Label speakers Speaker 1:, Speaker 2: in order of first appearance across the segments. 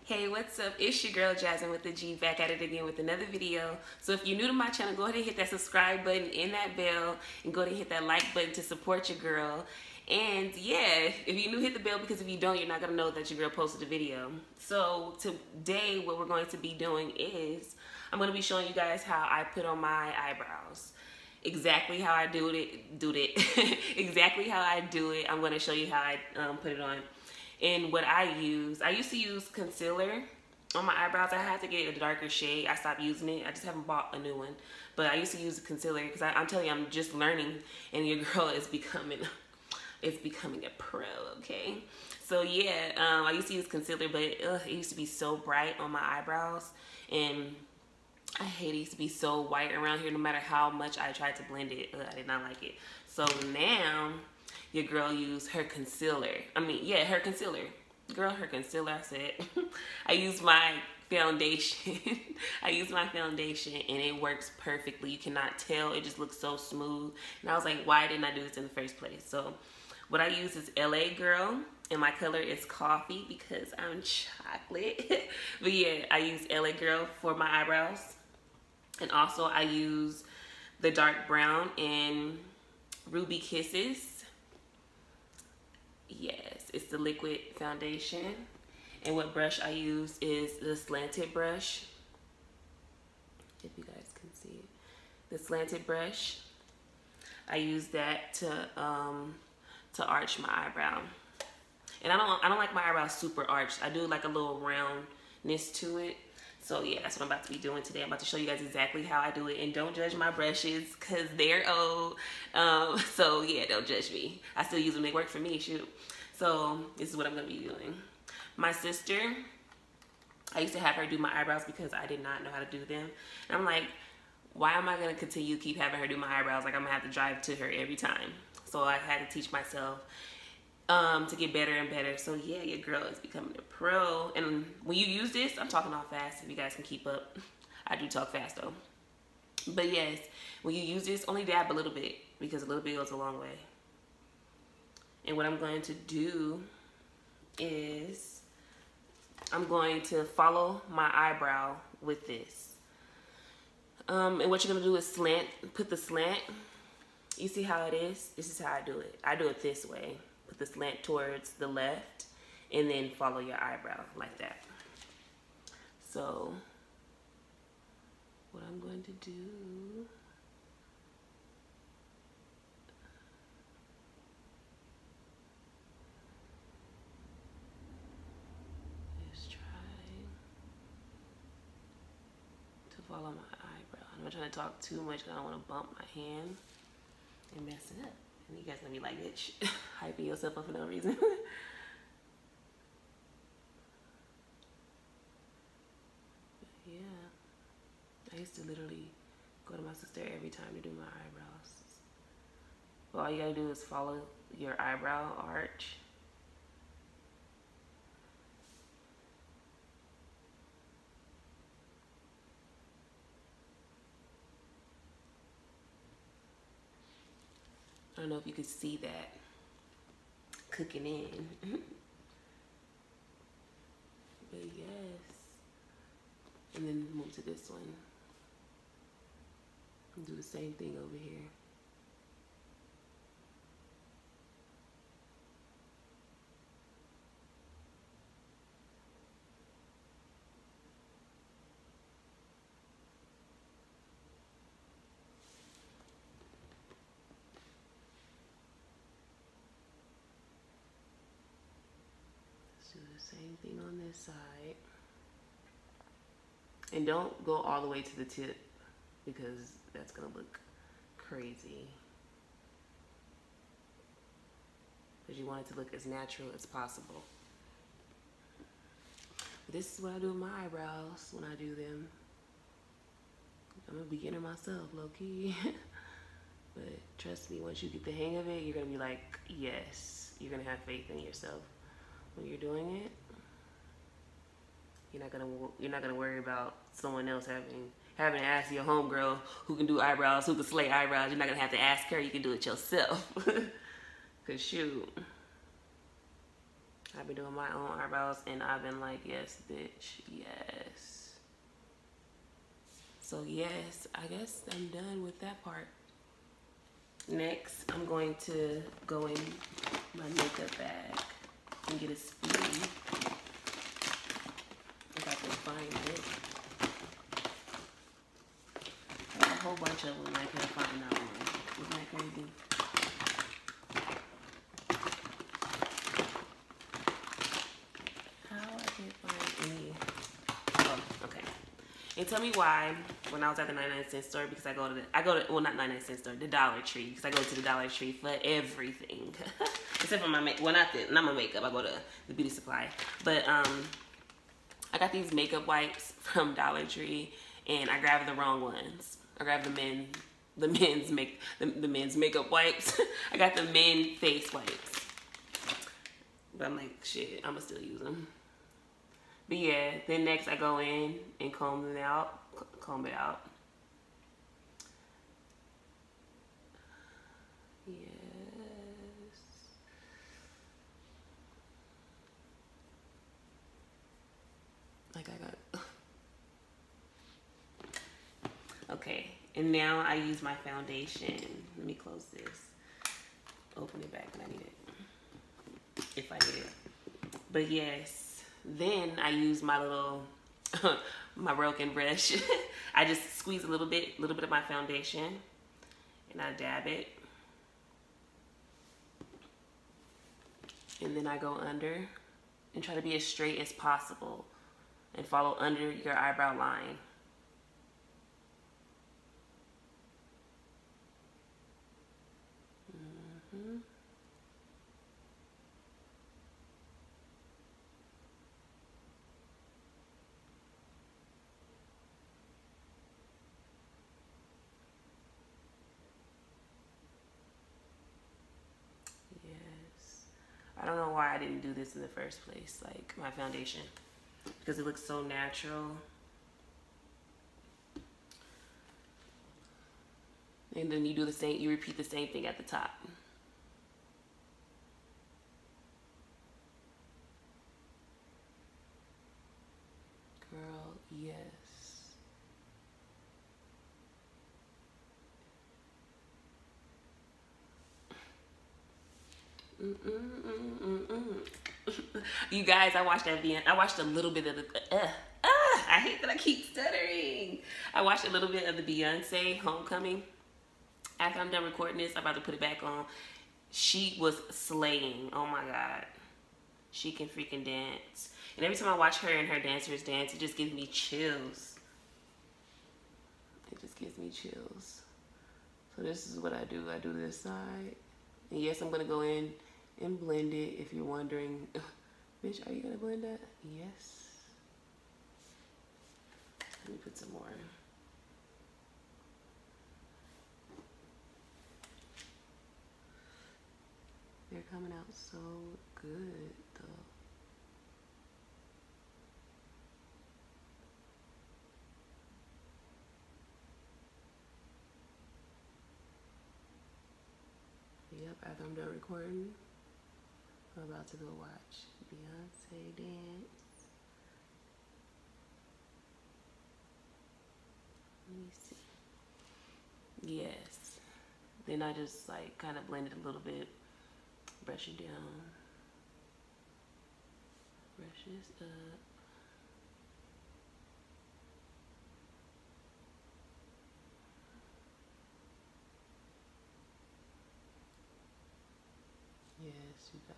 Speaker 1: Hey, what's up? It's your girl Jasmine with the G, back at it again with another video. So if you're new to my channel, go ahead and hit that subscribe button and that bell, and go ahead and hit that like button to support your girl. And yeah, if you're new, hit the bell, because if you don't, you're not gonna know that your girl posted a video. So today what we're going to be doing is I'm gonna be showing you guys how I put on my eyebrows. Exactly how I do it. Exactly how I do it. I'm gonna show you how I put it on. And what I used to use concealer on my eyebrows. I had to get a darker shade. I stopped using it. I just haven't bought a new one. But I used to use a concealer because I'm telling you, I'm just learning, and your girl is becoming a pro, okay? So yeah, I used to use concealer, but it used to be so bright on my eyebrows, and I hate it. Used to be so white around here. No matter how much I tried to blend it, I did not like it. So now your girl used her concealer. Her concealer. Girl, her concealer, I said. I used my foundation. I used my foundation, and it works perfectly. You cannot tell. It just looks so smooth. And I was like, why didn't I do this in the first place? So what I use is LA Girl, and my color is coffee because I'm chocolate. But yeah, I use LA Girl for my eyebrows. And also I use the dark brown in Ruby Kisses. Yes, it's the liquid foundation. And what brush I use is the slanted brush. If you guys can see it. The slanted brush. I use that to arch my eyebrow. And I don't like my eyebrows super arched. I do like a little roundness to it. So yeah, that's what I'm about to be doing today. I'm about to show you guys exactly how I do it. And don't judge my brushes, because they're old. So yeah, don't judge me. I still use them. They work for me, shoot. So this is what I'm going to be doing. My sister, I used to have her do my eyebrows because I did not know how to do them. And I'm like, why am I going to continue to keep having her do my eyebrows? Like, I'm going to have to drive to her every time. So I had to teach myself to get better and better. So yeah, your girl is becoming a pro. And when you use this, I'm talking all fast if you guys can keep up. I do talk fast though. But yes, when you use this, only dab a little bit, because a little bit goes a long way. And what I'm going to do is I'm going to follow my eyebrow with this. And what you're going to do is put the slant. You see how it is? This is how I do it. I do it this way. Put the slant towards the left, and then follow your eyebrow like that. So what I'm going to do is try to follow my eyebrow. I'm not trying to talk too much because I don't want to bump my hand and mess it up. And you guys gonna be like, bitch, hyping yourself up for no reason. But yeah, I used to literally go to my sister every time to do my eyebrows. But all you gotta do is follow your eyebrow arch. I don't know if you could see that cooking in. But yes. And then move to this one. And do the same thing over here. Do the same thing on this side. And don't go all the way to the tip, because that's gonna look crazy. Because you want it to look as natural as possible. But this is what I do with my eyebrows when I do them. I'm a beginner myself, low-key. But trust me, once you get the hang of it, you're gonna be like, yes. You're gonna have faith in yourself when you're doing it. You're not gonna worry about someone else having to ask your homegirl who can do eyebrows, who can slay eyebrows. You're not gonna have to ask her. You can do it yourself. Cause shoot, I've been doing my own eyebrows and I've been like, yes, bitch, yes. So yes, I guess I'm done with that part. Next, I'm going to go in my makeup bag and get a spoon. If I can find it. I have a whole bunch of them. I can't find that one. Isn't that crazy? How I can't find any. Oh, okay. And tell me why when I was at the 99-cent store, because I go to well, not 99-cent store, the Dollar Tree, because I go to the Dollar Tree for everything. Except for my makeup. Well, not my makeup. I go to the beauty supply. But I got these makeup wipes from Dollar Tree, and I grabbed the wrong ones. I grabbed the men's makeup wipes. I got the men face wipes. But I'm like, shit, I'ma still use them. But yeah, then next I go in and comb it out. Yes. Like I got. Okay, and now I use my foundation. Let me close this. Open it back when I need it. If I need it. But yes, then I use my little, my broken brush. I just squeeze a little bit of my foundation, and I dab it. And then I go under and try to be as straight as possible and follow under your eyebrow line. I don't know why I didn't do this in the first place, like my foundation, because it looks so natural. And then you do the same, you repeat the same thing at the top. Girl, yes. You guys, I watched that video. I watched a little bit of the. I hate that I keep stuttering. I watched a little bit of the Beyonce Homecoming. After I'm done recording this, I'm about to put it back on. She was slaying. Oh my god, she can freaking dance. And every time I watch her and her dancers dance, it just gives me chills. It just gives me chills. So this is what I do. I do this side. And yes, I'm going to go in and blend it. If you're wondering, bitch, are you going to blend that? Yes. Let me put some more. They're coming out so good, though. Yep, after I'm done recording, I'm about to go watch Beyonce dance. Let me see. Yes. Then I just like kind of blend it a little bit, brush it down, brush this up. Yes, you guys.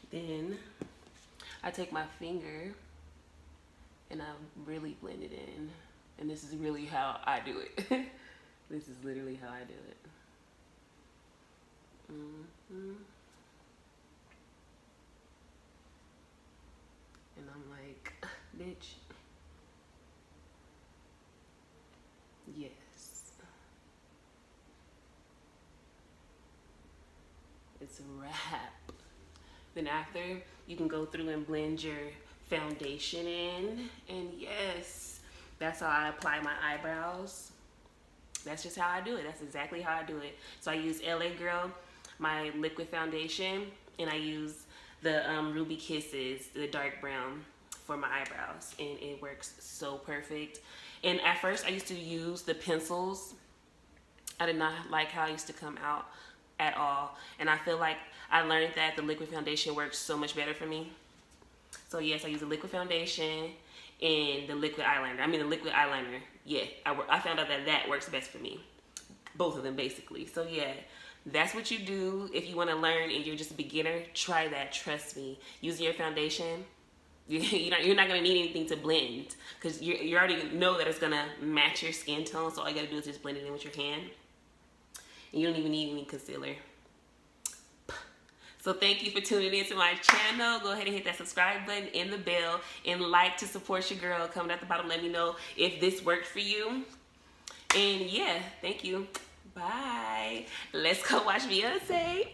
Speaker 1: Then I take my finger and I really blend it in. And this is really how I do it. This is literally how I do it. And I'm like, bitch. Yes. It's a wrap. Then after, you can go through and blend your foundation in. And yes, that's how I apply my eyebrows. That's just how I do it. That's exactly how I do it. So I use LA Girl my liquid foundation, and I use the Ruby Kisses, the dark brown, for my eyebrows, and it works so perfect. And at first I used to use the pencils. I did not like how it used to come out at all, and I feel like I learned that the liquid foundation works so much better for me. So yes, I use the liquid foundation and the liquid eyeliner. I mean the liquid eyeliner, yeah, I found out that that works best for me. Both of them basically. So yeah, that's what you do if you want to learn and you're just a beginner. Try that, trust me. Using your foundation, you're not going to need anything to blend, because you already know that it's going to match your skin tone, so all you got to do is just blend it in with your hand. And you don't even need any concealer. So thank you for tuning into my channel. Go ahead and hit that subscribe button and the bell, and like to support your girl. Comment at the bottom, let me know if this worked for you. And yeah, thank you. Bye. Let's go watch Beyonce.